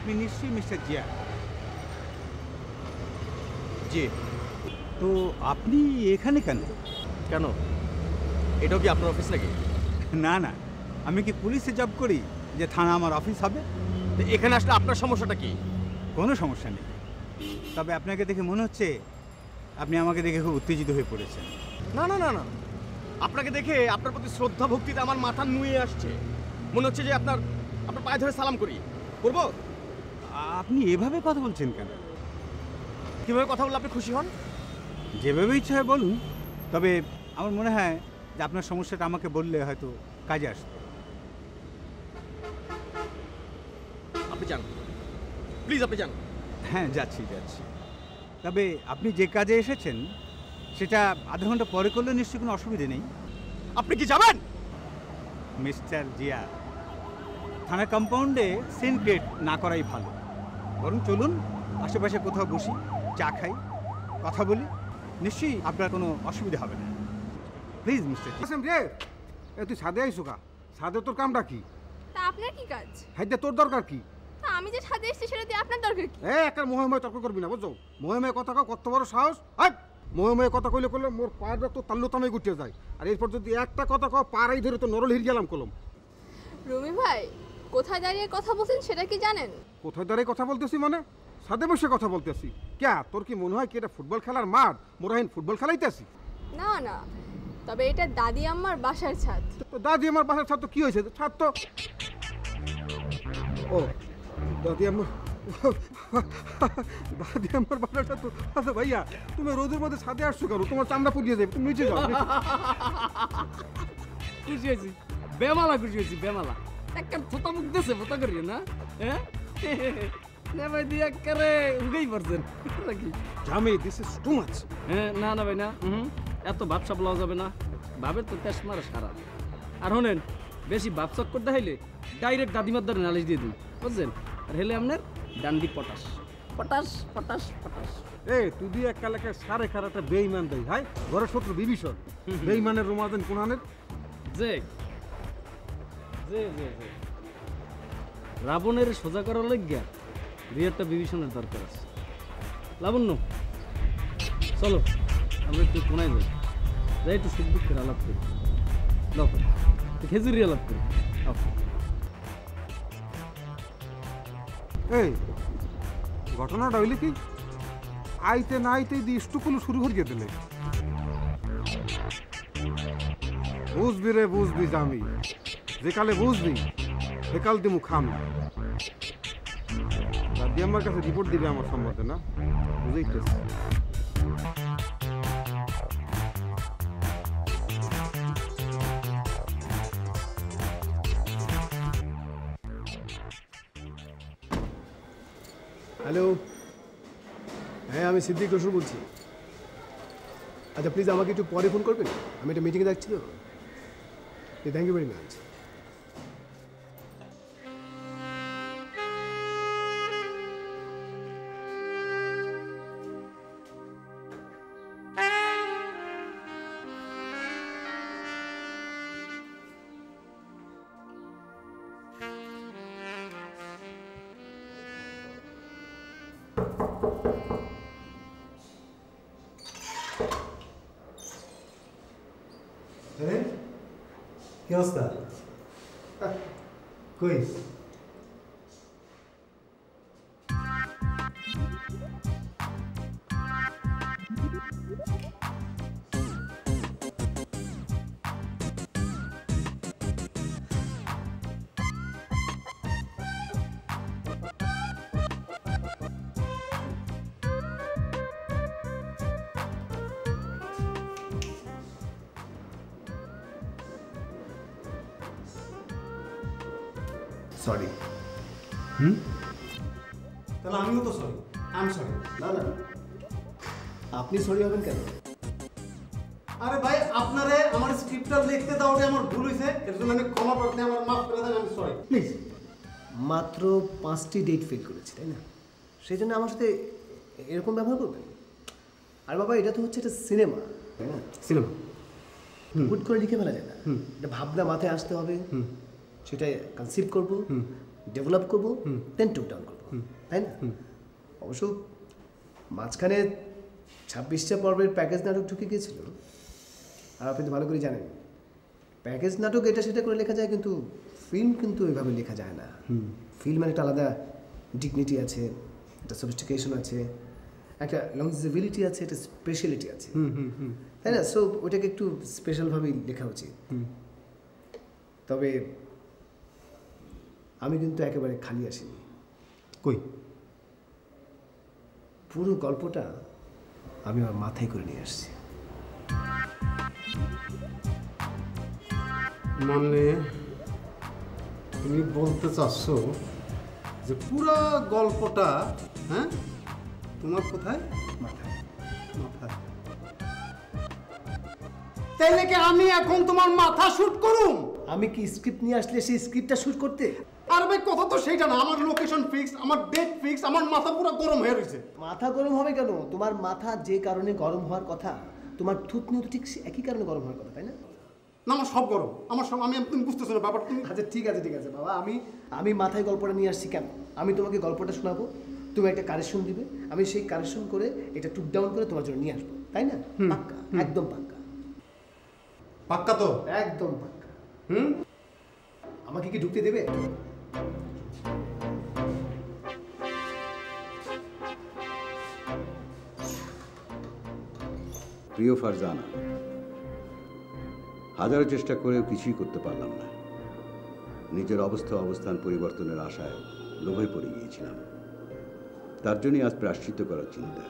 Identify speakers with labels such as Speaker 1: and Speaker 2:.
Speaker 1: আপনি নিশ্চয়ই মিস্টার জিয়া?
Speaker 2: জি।
Speaker 1: তো আপনি এখানে কেন?
Speaker 2: কেন, এটাও কি আপনার অফিস নাকি?
Speaker 1: না না, আমি কি পুলিশে জব করি যে থানা আমার অফিস হবে?
Speaker 2: তো এখানে আসলে আপনার সমস্যাটা কি?
Speaker 1: কোনো সমস্যা নেই, তবে আপনাকে দেখে মনে হচ্ছে আপনি আমাকে দেখে খুব উত্তেজিত হয়ে পড়েছেন।
Speaker 2: না না না না, আপনাকে দেখে আপনার প্রতি শ্রদ্ধা ভক্তিতে আমার মাথা নুয়ে আসছে। মনে হচ্ছে যে আপনার আপনার পায়ে ধরে সালাম করি। করবো?
Speaker 1: আপনি এভাবে কথা বলছেন কেন?
Speaker 2: কিভাবে কথা বললে আপনি খুশি হন?
Speaker 1: যেভাবে ইচ্ছা হয় বলুন, তবে আমার মনে হয় যে আপনার সমস্যাটা আমাকে বললে হয়তো কাজে আসতো।
Speaker 2: আপনি যান, প্লিজ আপনি যান।
Speaker 1: হ্যাঁ যাচ্ছি যাচ্ছি, তবে আপনি যে কাজে এসেছেন সেটা আধা ঘন্টা পরে করলে নিশ্চয়ই কোনো অসুবিধে নেই।
Speaker 2: আপনি কি যাবেন?
Speaker 1: মিস্টার জিয়া, থানা কম্পাউন্ডে সিন ক্রিয়েট না করাই ভালো। বরং চলুন আশেপাশে কোথাও বসি, চা খাই, কথা বলি, নিশ্চয়ই আপনার কোনো অসুবিধা হবে না। Please mister Zia.
Speaker 3: রে এ তুই সাদে আইসু কা? সাদে তোর কামটা কি?
Speaker 4: তা আপনার কি কাজ?
Speaker 3: হাইদে তোর দরকার কি?
Speaker 4: তা আমি যে ছাদে এসেছি সেটা দিয়ে আপনার দরকার কি?
Speaker 3: একটা মহিময় তর্ক করবি না, বুঝছো? মহিময় কথা কও, কত বড় সাহস! হাট! মহিময় কথা কইলে মোর পায়ের রক্ত তাল্লু তামে গুটিয়ে যায়। আর এরপর যদি একটা কথা কও, পাড়াই ধরে তো নরল হির গেলাম কলম।
Speaker 4: রুমি ভাই, কোথায় দাঁড়িয়ে কথা বলছেন সেটা কি জানেন?
Speaker 3: কোথায় দাঁড়িয়ে কথা বলতেছি মানে? সাদে বসে কথা বলতেছি। ক্যা তোর কি মনে হয় কি এটা ফুটবল খেলার মাঠ? মোরাহিন ফুটবল খেলাইতেছি?
Speaker 4: না না, তবে এটা দাদি আম্মার বাসার ছাদ।
Speaker 3: তো দাদি আমার বাসার ছাদ তো কি হয়েছে? ছাদ তো ও দাদি আমার দাদি আমার বাসাটা তো আচ্ছা ভাইয়া, তুমি রোদের মধ্যে ছাদে আসছো কেন? তোমার চামড়া পুড়িয়ে যাবে, তুমি নিচে যাও।
Speaker 5: খুশি হয়েছি, বেমালা খুশি হয়েছি, বেমালা একটা ফোতা মুখ দিয়েছে, ফোতা করি না হ্যাঁ না ভাই দিয়ে একেবারে উগেই পড়ছেন নাকি?
Speaker 3: জামি দিস ইজ টু মাচ।
Speaker 5: হ্যাঁ না না ভাই না, এত ভাবসাব লওয়া যাবে না, ভাবের তো তেস মারা সারা। আর শোনেন, বেশি ভাবসাব করতে হইলে ডাইরেক্ট দাদিমার দ্বারা নালিশ দিয়ে দিন, বুঝছেন? আর হেলে আপনার ডান্ডি পটাশ পটাশ পটাশ পটাশ।
Speaker 3: তুই দিয়ে এক কালাকে সারে খারাটা বেইমান দেয়, হাই ঘরের শত্রু বিভীষণ, বেইমানের রোমাদেন কোনানের।
Speaker 5: যে যে যে যে রাবণের সোজা করার লাগিয়া রিয়ারটা বিভীষণের দরকার আছে। লাবণ্য, চলো আমরা একটু কোনায় যাই, যাই একটু সুখ দুঃখের আলাপ করি, দেখো খেজুরি আলাপ করি।
Speaker 3: এই ঘটনাটা হইলে কি? আইতে না আইতে দি স্টুকুলো শুরু করিয়ে দিলে। বুঝবি রে বুঝবি জামি, যেকালে বুঝবি সেকাল দিমু খামি। দাদি আমার কাছে রিপোর্ট দিবে আমার সম্বন্ধে, না বুঝেইতেছি।
Speaker 6: হ্যালো, হ্যাঁ আমি সিদ্দিক রসুল বলছি। আচ্ছা প্লিজ আমাকে একটু পরে ফোন করবেন, আমি একটা মিটিংয়ে যাচ্ছি তো। Thank you very much.
Speaker 7: কি অবস্থা? কই
Speaker 6: সরি।
Speaker 7: তাহলে আমিও তো সরি, আমি সরি।
Speaker 6: না না, আপনি সরি হবেন কেন?
Speaker 7: আরে ভাই, আপনারে আমার স্ক্রিপ্টটা লিখতে দাও, ওটা আমার ভুল হয়েছে, এর জন্য আমি ক্ষমা প্রার্থী, আমার মাফ করে দেন, আমি সরি প্লিজ।
Speaker 6: মাত্র 5টি ডেট ফেল করেছি, তাই না? সেই জন্য আমার সাথে এরকম ব্যবহার করবেন? আর বাবা, এটা তো হচ্ছে একটা সিনেমা, তাই না?
Speaker 7: সিনেমা
Speaker 6: হুট করে লিখে ফেলা যায় না, এটা ভাবনা মাথায় আসতে হবে, সেটা কনসিভ করবো, ডেভেলপ করবো, দেন টুক ডাউন করবো। তাই না? অবশ্য মাঝখানে 26টা পর্বের প্যাকেজ নাটক ঢুকে গিয়েছিল, আর আপনি তো ভালো করে জানেন প্যাকেজ নাটক এটা সেটা করে লেখা যায়, কিন্তু ফিল্ম কিন্তু এভাবে লেখা যায় না। ফিল্মের একটা আলাদা ডিগনিটি আছে, একটা সফিস্টিকেশন আছে, একটা লংজিবিলিটি আছে, একটা স্পেশালিটি আছে, তাই না? সো ওইটাকে একটু স্পেশালভাবেই লেখা উচিত। তবে আমি কিন্তু একেবারে খালি আসিনি।
Speaker 3: কই?
Speaker 6: পুরো গল্পটা আমি আমার মাথায় করে নিয়ে আসছি।
Speaker 3: মানে তুমি বলতে চাচ্ছ যে পুরা গল্পটা, হ্যাঁ, তোমার কোথায়?
Speaker 6: মাথায়।
Speaker 3: মাথায়। তাইলে কি আমি এখন তোমার মাথা শুট করুম?
Speaker 6: আমি কি স্ক্রিপ্ট নিয়ে আসলে সেই স্ক্রিপ্টটা শুট করতে?
Speaker 3: আর ভাই কথা তো সেইটা না, আমার লোকেশন ফিক্স, আমার ডেট ফিক্স, আমার মাথা পুরো গরম হয়ে রয়েছে।
Speaker 6: মাথা গরম হবে কেন? তোমার মাথা যে কারণে গরম হওয়ার কথা, তোমার থুতনিও তো ঠিক একই কারণে গরম হওয়ার কথা, তাই না?
Speaker 3: না আমার সব গরম, আমার সব, আমি তুমি বুঝতেছো না ব্যাপারটা তুমি।
Speaker 6: আচ্ছা ঠিক আছে বাবা, আমি মাথায় গল্পটা নিয়ে আসছি কেন? আমি তোমাকে গল্পটা শোনাবো, তুমি একটা কারেকশন দিবে, আমি সেই কারেকশন করে এটা টুক ডাউন করে তোমার জন্য নিয়ে আসবো, তাই না? পাক্কা, একদম পাক্কা।
Speaker 3: পাক্কা তো?
Speaker 6: একদম পাক্কা। আমাকে কি ঢুকতে দেবে?
Speaker 8: প্রিয় ফারজানা, হাজারো চেষ্টা করেও কিছুই করতে পারলাম না। নিজের অবস্থান পরিবর্তনের আশায় লোভে পড়ে গিয়েছিলাম। তার জন্যই আজ প্রায়শ্চিত্ত করার চিন্তা।